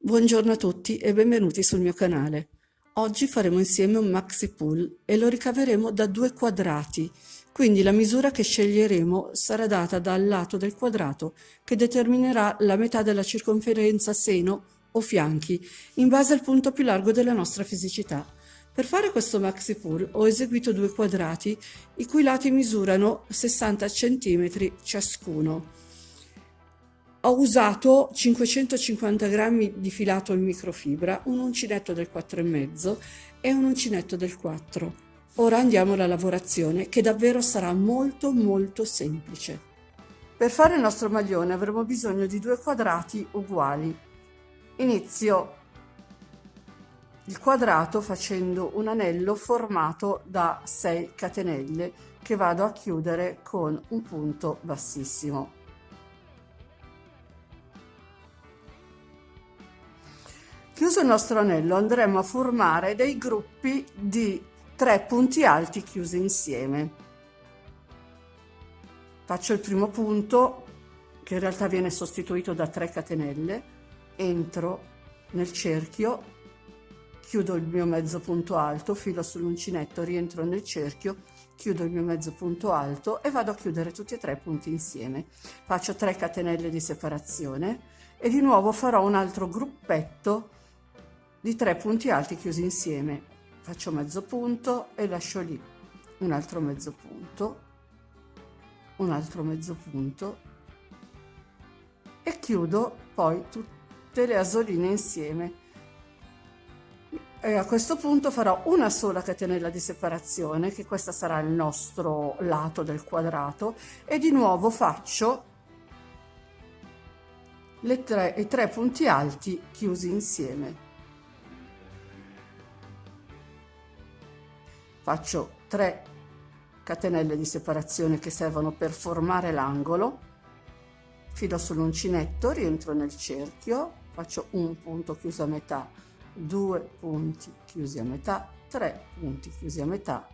Buongiorno a tutti e benvenuti sul mio canale. Oggi faremo insieme un maxi pull e lo ricaveremo da due quadrati, quindi la misura che sceglieremo sarà data dal lato del quadrato che determinerà la metà della circonferenza seno o fianchi, in base al punto più largo della nostra fisicità. Per fare questo maxi pull ho eseguito due quadrati i cui lati misurano 60 cm ciascuno. Ho usato 550 grammi di filato in microfibra, un uncinetto del 4,5 e un uncinetto del 4. Ora andiamo alla lavorazione, che davvero sarà molto semplice. Per fare il nostro maglione avremo bisogno di due quadrati uguali. Inizio il quadrato facendo un anello formato da 6 catenelle che vado a chiudere con un punto bassissimo. Chiuso il nostro anello andremo a formare dei gruppi di 3 punti alti chiusi insieme. Faccio il primo punto, che in realtà viene sostituito da 3 catenelle, entro nel cerchio, chiudo il mio mezzo punto alto, filo sull'uncinetto, rientro nel cerchio, chiudo il mio mezzo punto alto e vado a chiudere tutti e 3 i punti insieme. Faccio 3 catenelle di separazione e di nuovo farò un altro gruppetto di 3 punti alti chiusi insieme. Faccio mezzo punto e lascio lì un altro mezzo punto, un altro mezzo punto e chiudo poi tutte le asoline insieme. E a questo punto farò una sola catenella di separazione, che questa sarà il nostro lato del quadrato, e di nuovo faccio i 3 punti alti chiusi insieme. Faccio 3 catenelle di separazione che servono per formare l'angolo, filo sull'uncinetto, rientro nel cerchio, faccio un punto chiuso a metà, 2 punti chiusi a metà, 3 punti chiusi a metà,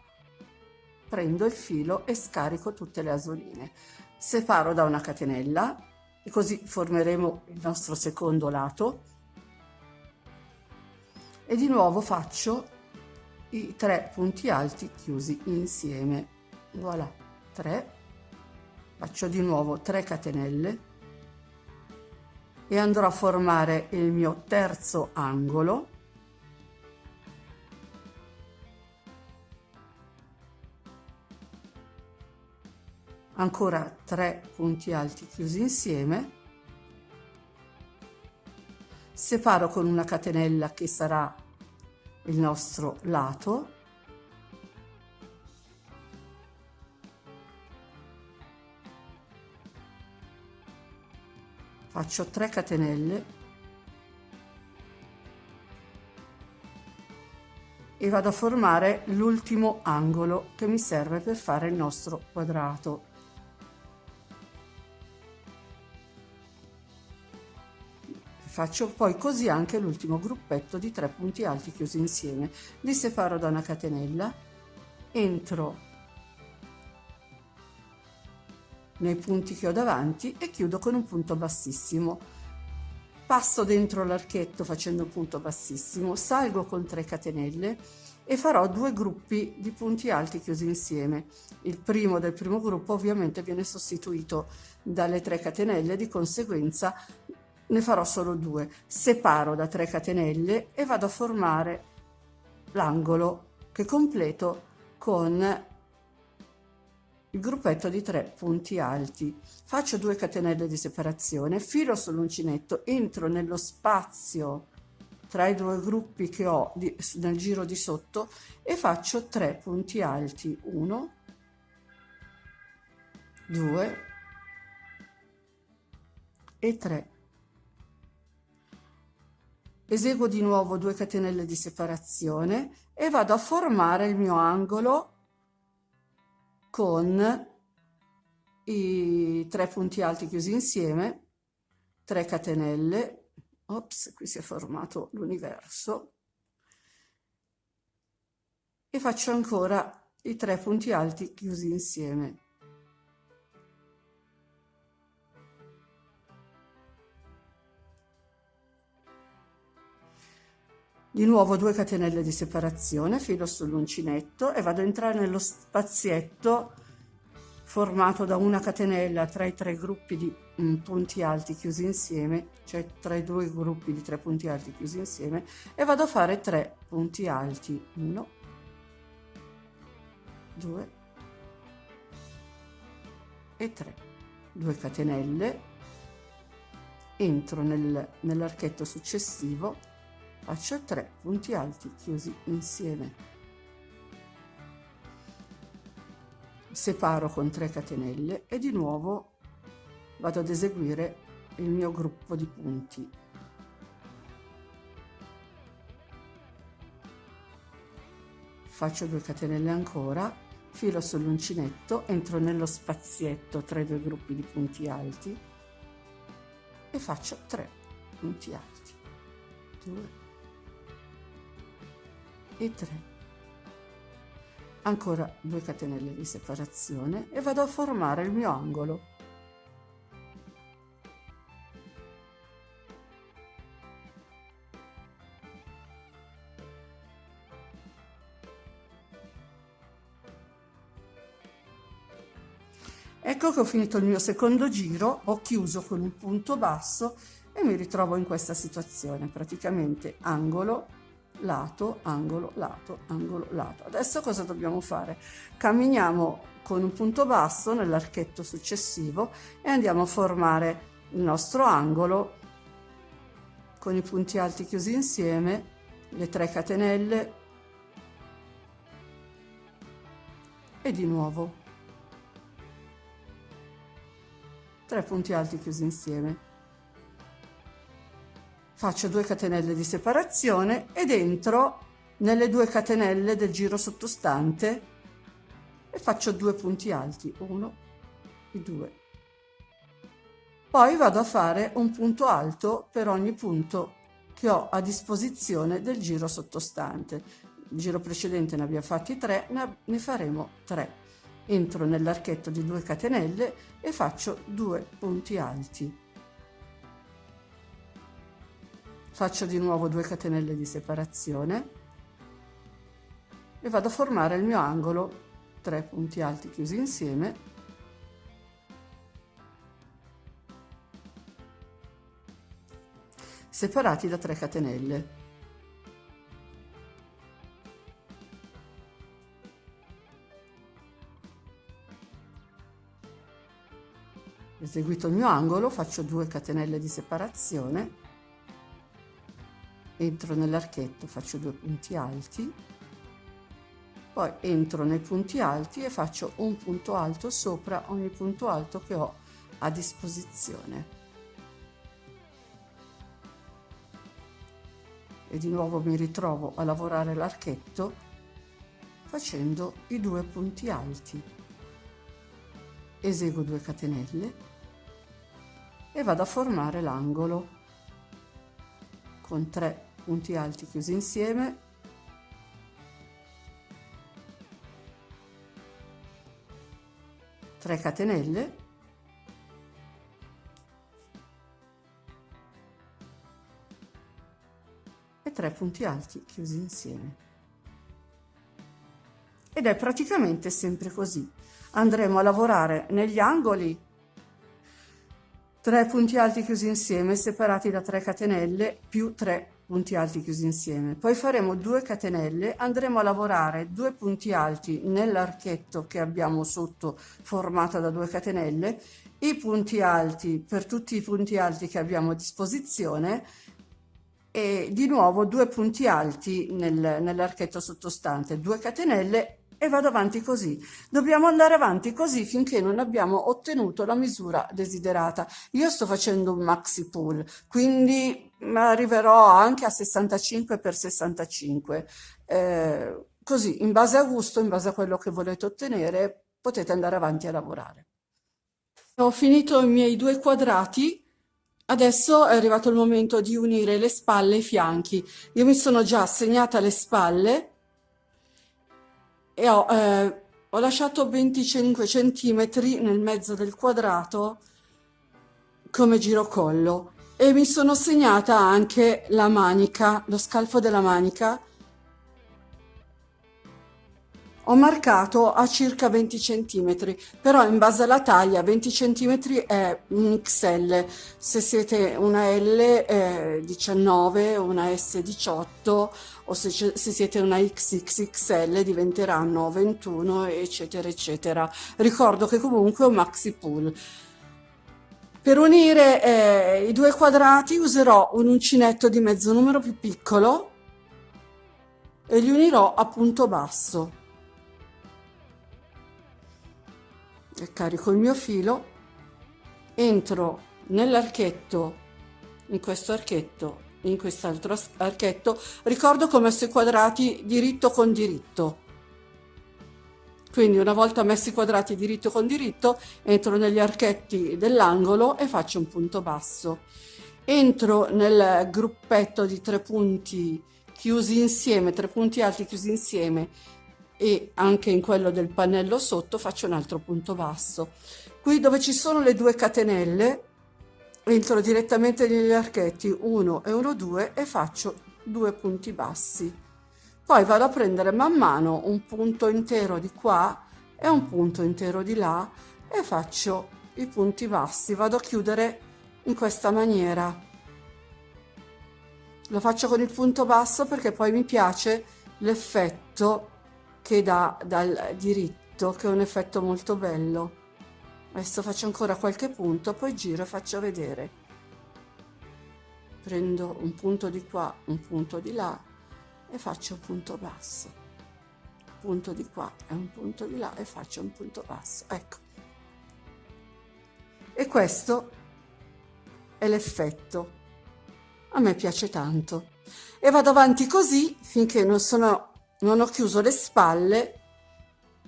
prendo il filo e scarico tutte le asoline, separo da una catenella e così formeremo il nostro secondo lato e di nuovo faccio i 3 punti alti chiusi insieme. Voilà, 3. Faccio di nuovo 3 catenelle e andrò a formare il mio terzo angolo. Ancora 3 punti alti chiusi insieme. Separo con una catenella che sarà il nostro lato, faccio 3 catenelle e vado a formare l'ultimo angolo che mi serve per fare il nostro quadrato. Faccio poi così anche l'ultimo gruppetto di 3 punti alti chiusi insieme. Li separo da una catenella, entro nei punti che ho davanti e chiudo con un punto bassissimo. Passo dentro l'archetto facendo un punto bassissimo, salgo con 3 catenelle e farò 2 gruppi di punti alti chiusi insieme. Il primo del primo gruppo ovviamente viene sostituito dalle 3 catenelle, di conseguenza ne farò solo 2. Separo da 3 catenelle e vado a formare l'angolo che completo con il gruppetto di 3 punti alti. Faccio 2 catenelle di separazione, filo sull'uncinetto, entro nello spazio tra i 2 gruppi che ho nel giro di sotto e faccio 3 punti alti, 1, 2 e 3. Eseguo di nuovo 2 catenelle di separazione e vado a formare il mio angolo con i 3 punti alti chiusi insieme, 3 catenelle, ops, qui si è formato l'universo, e faccio ancora i 3 punti alti chiusi insieme. Di nuovo 2 catenelle di separazione, filo sull'uncinetto e vado a entrare nello spazietto formato da una catenella tra i 3 gruppi di punti alti chiusi insieme, cioè tra i 2 gruppi di 3 punti alti chiusi insieme, e vado a fare 3 punti alti, 1, 2 e 3, 2 catenelle, entro nell'archetto successivo, faccio 3 punti alti chiusi insieme, separo con 3 catenelle e di nuovo vado ad eseguire il mio gruppo di punti. Faccio 2 catenelle ancora, filo sull'uncinetto, entro nello spazietto tra i 2 gruppi di punti alti e faccio 3 punti alti, 2 e 3. Ancora 2 catenelle di separazione e vado a formare il mio angolo. Ecco che ho finito il mio secondo giro, ho chiuso con un punto basso e mi ritrovo in questa situazione, praticamente angolo, lato, angolo, lato, angolo, lato. Adesso cosa dobbiamo fare? Camminiamo con un punto basso nell'archetto successivo e andiamo a formare il nostro angolo con i punti alti chiusi insieme, le 3 catenelle e di nuovo 3 punti alti chiusi insieme. Faccio 2 catenelle di separazione ed entro nelle 2 catenelle del giro sottostante e faccio 2 punti alti, 1 e 2. Poi vado a fare un punto alto per ogni punto che ho a disposizione del giro sottostante. Il giro precedente ne abbiamo fatti 3, ne faremo 3. Entro nell'archetto di 2 catenelle e faccio 2 punti alti. Faccio di nuovo 2 catenelle di separazione e vado a formare il mio angolo, 3 punti alti chiusi insieme, separati da 3 catenelle. Eseguito il mio angolo, faccio 2 catenelle di separazione, entro nell'archetto, faccio 2 punti alti, poi entro nei punti alti e faccio un punto alto sopra ogni punto alto che ho a disposizione. E di nuovo mi ritrovo a lavorare l'archetto facendo i 2 punti alti. Eseguo 2 catenelle e vado a formare l'angolo con 3 punti alti chiusi insieme, tre catenelle e 3 punti alti chiusi insieme. Ed è praticamente sempre così. Andremo a lavorare negli angoli 3 punti alti chiusi insieme separati da 3 catenelle più 3 punti alti chiusi insieme. Poi faremo 2 catenelle, andremo a lavorare 2 punti alti nell'archetto che abbiamo sotto formato da 2 catenelle, i punti alti per tutti i punti alti che abbiamo a disposizione e di nuovo 2 punti alti nell'archetto sottostante, 2 catenelle e vado avanti così. Dobbiamo andare avanti così finché non abbiamo ottenuto la misura desiderata. Io sto facendo un maxi pull, quindi arriverò anche a 65 per 65. Così, in base a gusto, in base a quello che volete ottenere, potete andare avanti a lavorare. Ho finito i miei 2 quadrati. Adesso è arrivato il momento di unire le spalle e i fianchi. Io mi sono già segnata le spalle e ho lasciato 25 centimetri nel mezzo del quadrato come girocollo E mi sono segnata anche la manica, lo scalfo della manica. Ho marcato a circa 20 centimetri, però in base alla taglia 20 centimetri è un XL, se siete una L 19, una S 18 o se siete una XXXL diventeranno 21 eccetera eccetera. Ricordo che comunque è un maxi pull. Per unire i due quadrati userò un uncinetto di mezzo numero più piccolo e li unirò a punto basso. E carico il mio filo, entro nell'archetto, in questo archetto, in quest'altro archetto, ricordo che ho messo i quadrati diritto con diritto. Quindi una volta messi i quadrati diritto con diritto, entro negli archetti dell'angolo e faccio un punto basso. Entro nel gruppetto di 3 punti chiusi insieme, 3 punti alti chiusi insieme, e anche in quello del pannello sotto faccio un altro punto basso. Qui dove ci sono le 2 catenelle entro direttamente negli archetti 1 e 1 2 e faccio 2 punti bassi. Poi vado a prendere man mano un punto intero di qua e un punto intero di là e faccio i punti bassi. Vado a chiudere in questa maniera. Lo faccio con il punto basso perché poi mi piace l'effetto che dà dal diritto, che è un effetto molto bello. Adesso faccio ancora qualche punto, poi giro e faccio vedere. Prendo un punto di qua, un punto di là e faccio un punto basso. Punto di qua e un punto di là e faccio un punto basso. Ecco. E questo è l'effetto. A me piace tanto. E vado avanti così finché non ho chiuso le spalle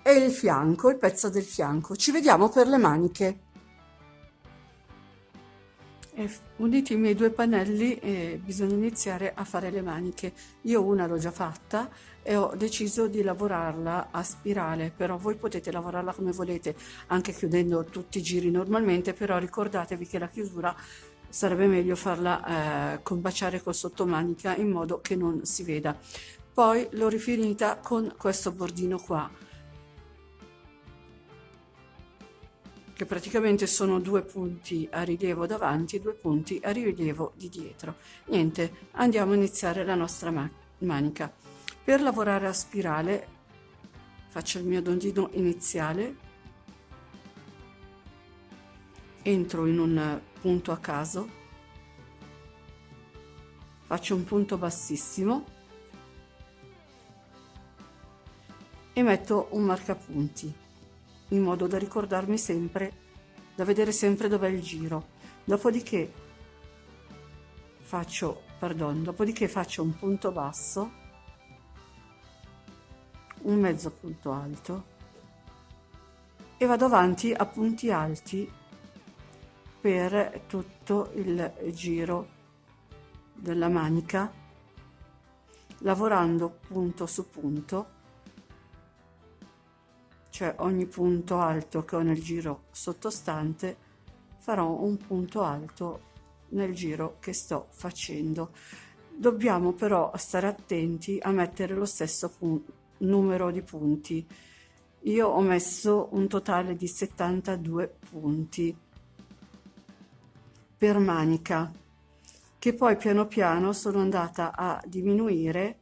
e il fianco, il pezzo del fianco. Ci vediamo per le maniche. E uniti i miei 2 pannelli bisogna iniziare a fare le maniche. Io una l'ho già fatta e ho deciso di lavorarla a spirale, però voi potete lavorarla come volete, anche chiudendo tutti i giri normalmente, però ricordatevi che la chiusura sarebbe meglio farla combaciare col sottomanica in modo che non si veda. Poi l'ho rifinita con questo bordino qua, che praticamente sono 2 punti a rilievo davanti e 2 punti a rilievo di dietro. Niente, andiamo a iniziare la nostra manica. Per lavorare a spirale faccio il mio dondino iniziale, entro in un punto a caso, faccio un punto bassissimo e metto un marcapunti, in modo da ricordarmi sempre, da vedere sempre dov'è il giro. Dopodiché faccio un punto basso, un mezzo punto alto e vado avanti a punti alti per tutto il giro della manica, lavorando punto su punto. Cioè ogni punto alto che ho nel giro sottostante farò un punto alto nel giro che sto facendo. Dobbiamo però stare attenti a mettere lo stesso numero di punti. Io ho messo un totale di 72 punti per manica, che poi piano piano sono andata a diminuire.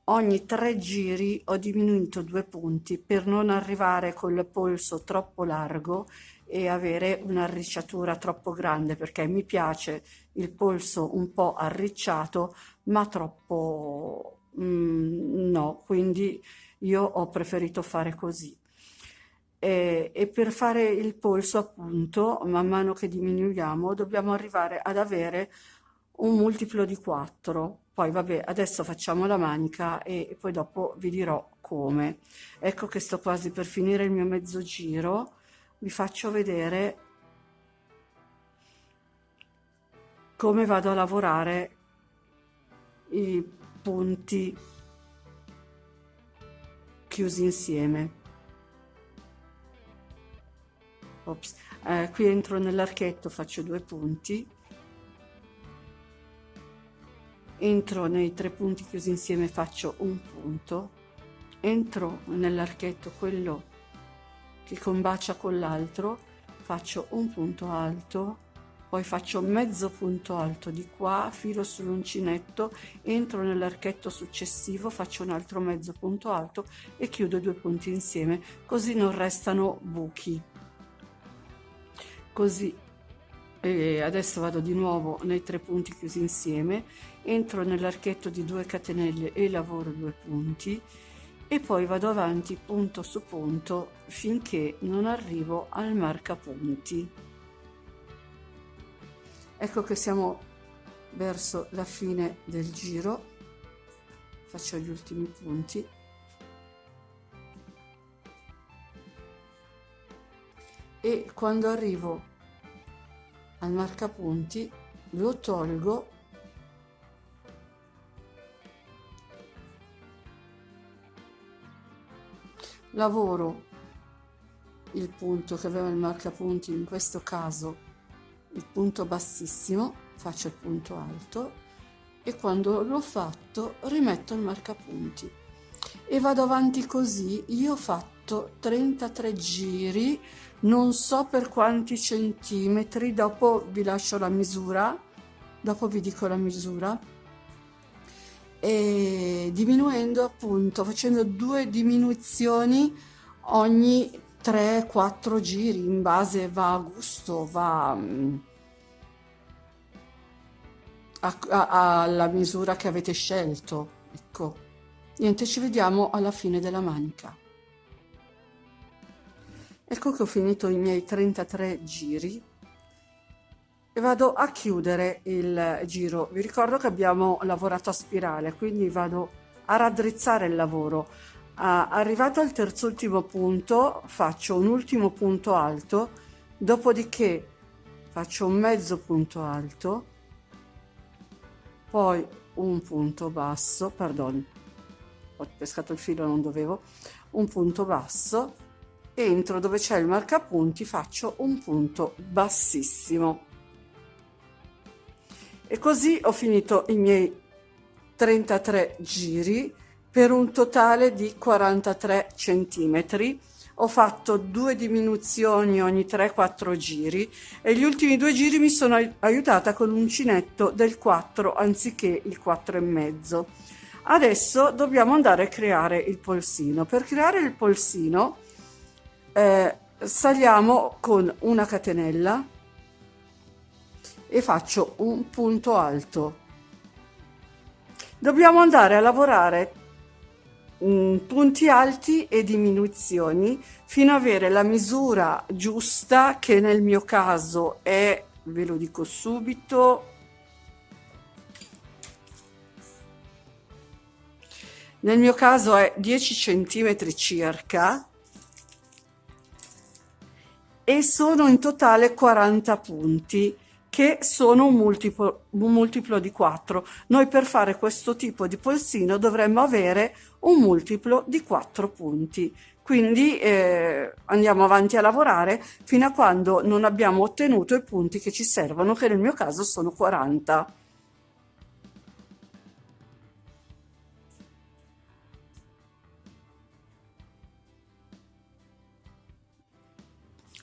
Ogni 3 giri ho diminuito 2 punti per non arrivare col polso troppo largo e avere un'arricciatura troppo grande, perché mi piace il polso un po' arricciato ma troppo no, quindi io ho preferito fare così. E per fare il polso, appunto, man mano che diminuiamo dobbiamo arrivare ad avere un multiplo di 4. Poi vabbè, adesso facciamo la manica e poi dopo vi dirò come. Ecco che sto quasi per finire il mio mezzo giro. Vi faccio vedere come vado a lavorare i punti chiusi insieme. Ops. Qui entro nell'archetto, faccio 2 punti entro nei 3 punti chiusi insieme, faccio un punto, entro nell'archetto quello che combacia con l'altro, faccio un punto alto, poi faccio mezzo punto alto di qua, filo sull'uncinetto, entro nell'archetto successivo, faccio un altro mezzo punto alto e chiudo i 2 punti insieme, così non restano buchi. Così. E adesso vado di nuovo nei 3 punti chiusi insieme, entro nell'archetto di 2 catenelle e lavoro 2 punti e poi vado avanti punto su punto finché non arrivo al marcapunti. Ecco che siamo verso la fine del giro, faccio gli ultimi punti e quando arrivo al marcapunti lo tolgo, lavoro il punto che aveva il marcapunti, in questo caso il punto bassissimo, faccio il punto alto e quando l'ho fatto rimetto il marcapunti e vado avanti così. Io ho fatto 33 giri, non so per quanti centimetri, dopo vi lascio la misura, dopo vi dico la misura, e diminuendo appunto, facendo 2 diminuzioni ogni 3-4 giri, in base, va a gusto, va alla misura che avete scelto. Ecco, niente, ci vediamo alla fine della manica. Ecco che ho finito i miei 33 giri e vado a chiudere il giro. Vi ricordo che abbiamo lavorato a spirale, quindi vado a raddrizzare il lavoro. Arrivato al terzultimo punto faccio un ultimo punto alto, dopodiché faccio un mezzo punto alto, poi un punto basso, perdono, ho pescato il filo, non dovevo, un punto basso, entro dove c'è il marcapunti, faccio un punto bassissimo e così ho finito i miei 33 giri per un totale di 43 centimetri. Ho fatto 2 diminuzioni ogni 3-4 giri e gli ultimi 2 giri mi sono aiutata con l'uncinetto del 4 anziché il 4,5. Adesso dobbiamo andare a creare il polsino. Per creare il polsino saliamo con una catenella e faccio un punto alto. Dobbiamo andare a lavorare punti alti e diminuzioni fino ad avere la misura giusta, che nel mio caso è, ve lo dico subito, nel mio caso è 10 centimetri circa e sono in totale 40 punti, che sono un multiplo di 4. Noi per fare questo tipo di polsino dovremmo avere un multiplo di 4 punti. Quindi andiamo avanti a lavorare fino a quando non abbiamo ottenuto i punti che ci servono, che nel mio caso sono 40.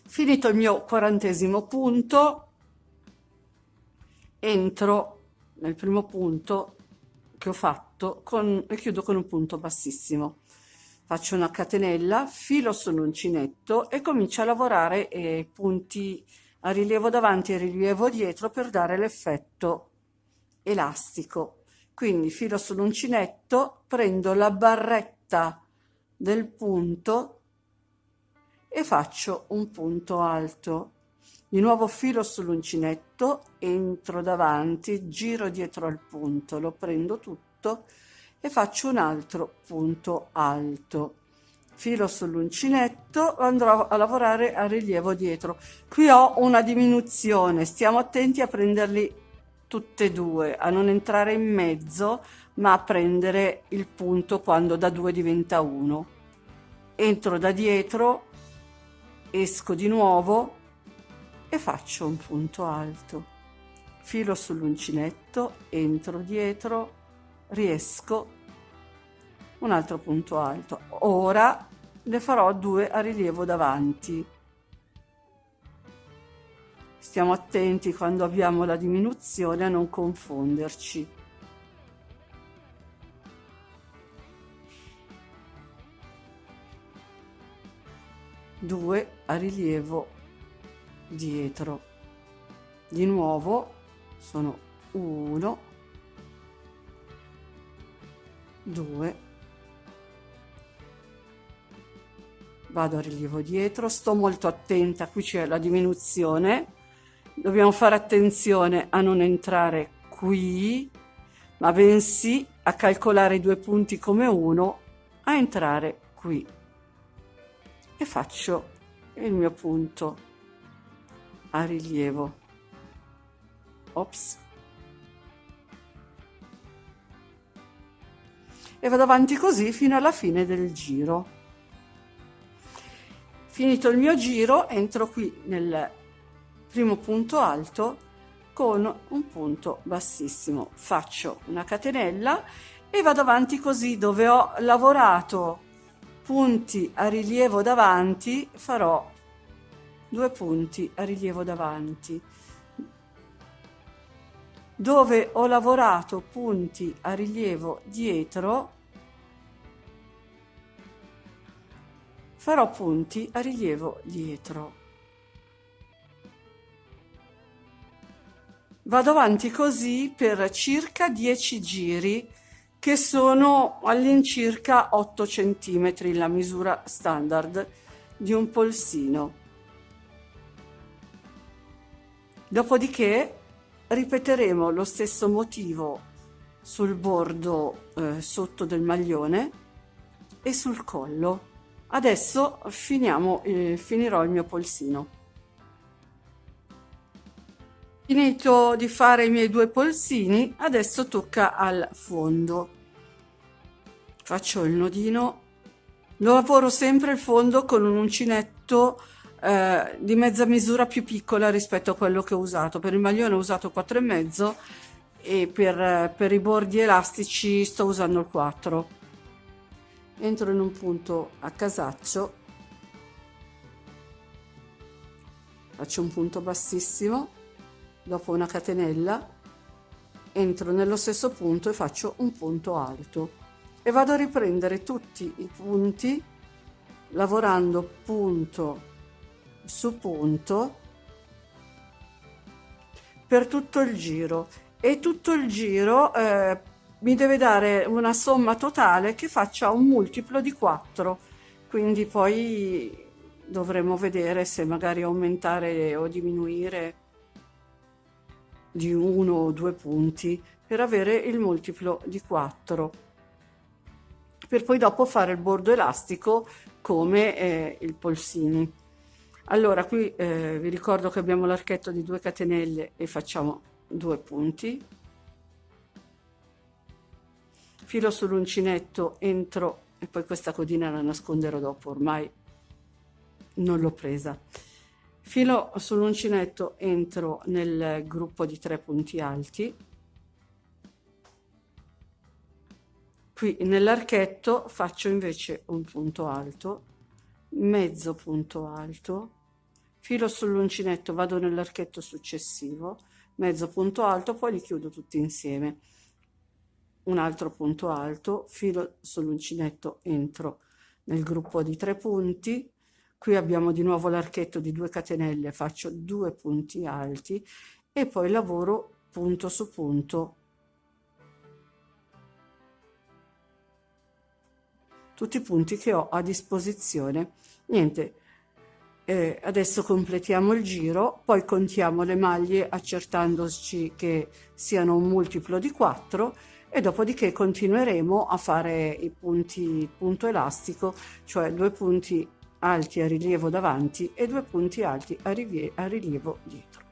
Finito il mio 40° punto, entro nel primo punto che ho fatto e chiudo con un punto bassissimo. Faccio una catenella, filo sull'uncinetto e comincio a lavorare punti a rilievo davanti e rilievo dietro per dare l'effetto elastico. Quindi filo sull'uncinetto, prendo la barretta del punto e faccio un punto alto. Di nuovo filo sull'uncinetto, entro davanti, giro dietro al punto, lo prendo tutto e faccio un altro punto alto. Filo sull'uncinetto, andrò a lavorare a rilievo dietro. Qui ho una diminuzione, stiamo attenti a prenderli tutte e due, a non entrare in mezzo, ma a prendere il punto quando da 2 diventa 1. Entro da dietro, esco di nuovo e faccio un punto alto. filo sull'uncinetto, entro dietro, riesco, un altro punto alto. Ora ne farò 2 a rilievo davanti. Stiamo attenti quando abbiamo la diminuzione a non confonderci. Due a rilievo dietro. Di nuovo sono 1, 2, vado a rilievo dietro, sto molto attenta, qui c'è la diminuzione, dobbiamo fare attenzione a non entrare qui, ma bensì a calcolare i 2 punti come uno, a entrare qui e faccio il mio punto a rilievo. Ops. E vado avanti così fino alla fine del giro. Finito il mio giro, entro qui nel primo punto alto con un punto bassissimo. Faccio una catenella e vado avanti così. Dove ho lavorato punti a rilievo davanti, farò 2 punti a rilievo davanti. Dove ho lavorato punti a rilievo dietro, farò punti a rilievo dietro. Vado avanti così per circa 10 giri, che sono all'incirca 8 cm, la misura standard di un polsino. Dopodiché ripeteremo lo stesso motivo sul bordo sotto del maglione e sul collo. Adesso finirò il mio polsino. Finito di fare i miei 2 polsini, adesso tocca al fondo. Faccio il nodino, lavoro sempre il fondo con un uncinetto di mezza misura più piccola rispetto a quello che ho usato. Per il maglione ho usato 4,5 e per i bordi elastici sto usando il 4. Entro in un punto a casaccio, faccio un punto bassissimo, dopo una catenella entro nello stesso punto e faccio un punto alto e vado a riprendere tutti i punti lavorando punto su punto per tutto il giro, e tutto il giro mi deve dare una somma totale che faccia un multiplo di 4, quindi poi dovremo vedere se magari aumentare o diminuire di 1 o 2 punti per avere il multiplo di 4, per poi dopo fare il bordo elastico come il polsini. Allora qui vi ricordo che abbiamo l'archetto di 2 catenelle e facciamo 2 punti, filo sull'uncinetto, entro, e poi questa codina la nasconderò dopo, ormai non l'ho presa. Filo sull'uncinetto, entro nel gruppo di 3 punti alti, qui nell'archetto faccio invece un punto alto, mezzo punto alto, filo sull'uncinetto, vado nell'archetto successivo, mezzo punto alto, poi li chiudo tutti insieme, un altro punto alto, filo sull'uncinetto, entro nel gruppo di 3 punti, qui abbiamo di nuovo l'archetto di 2 catenelle, faccio 2 punti alti e poi lavoro punto su punto, tutti i punti che ho a disposizione. Niente, adesso completiamo il giro, poi contiamo le maglie accertandoci che siano un multiplo di 4 e dopodiché continueremo a fare i punti punto elastico, cioè 2 punti alti a rilievo davanti e 2 punti alti a rilievo dietro.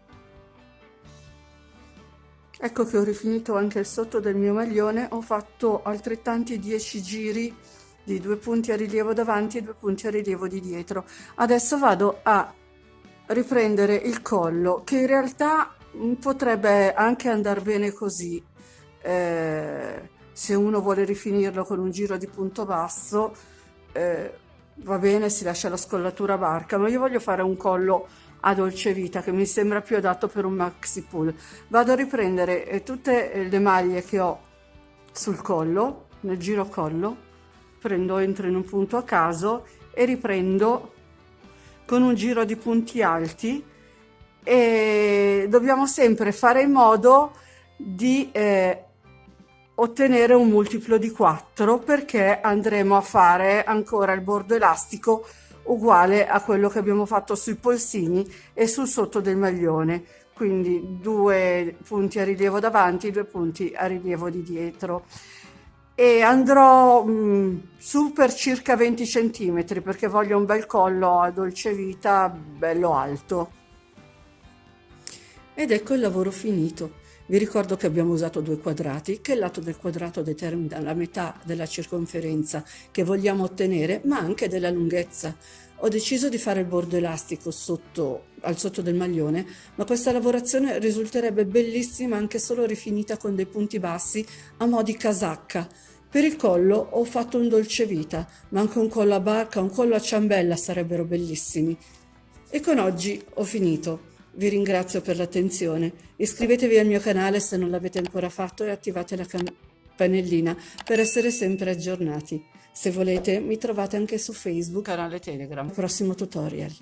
Ecco che ho rifinito anche il sotto del mio maglione, ho fatto altrettanti 10 giri di 2 punti a rilievo davanti e 2 punti a rilievo di dietro. Adesso vado a riprendere il collo, che in realtà Potrebbe anche andare bene così, se uno vuole rifinirlo con un giro di punto basso, va bene, si lascia la scollatura barca, ma io voglio fare un collo a dolce vita che mi sembra più adatto per un maxi pull. Vado a riprendere tutte le maglie che ho sul collo, nel giro collo, entro in un punto a caso e riprendo con un giro di punti alti, e dobbiamo sempre fare in modo di ottenere un multiplo di 4, perché andremo a fare ancora il bordo elastico uguale a quello che abbiamo fatto sui polsini e sul sotto del maglione, quindi 2 punti a rilievo davanti, 2 punti a rilievo di dietro, e andrò su per circa 20 centimetri perché voglio un bel collo a dolce vita bello alto. Ed ecco il lavoro finito. Vi ricordo che abbiamo usato 2 quadrati, che il lato del quadrato determina la metà della circonferenza che vogliamo ottenere, ma anche della lunghezza. Ho deciso di fare il bordo elastico al sotto del maglione, ma questa lavorazione risulterebbe bellissima anche solo rifinita con dei punti bassi a mo' di casacca. Per il collo ho fatto un dolce vita, ma anche un collo a barca, un collo a ciambella sarebbero bellissimi. E con oggi ho finito. Vi ringrazio per l'attenzione. Iscrivetevi al mio canale se non l'avete ancora fatto e attivate la campanellina per essere sempre aggiornati. Se volete, mi trovate anche su Facebook, canale Telegram. Prossimo tutorial.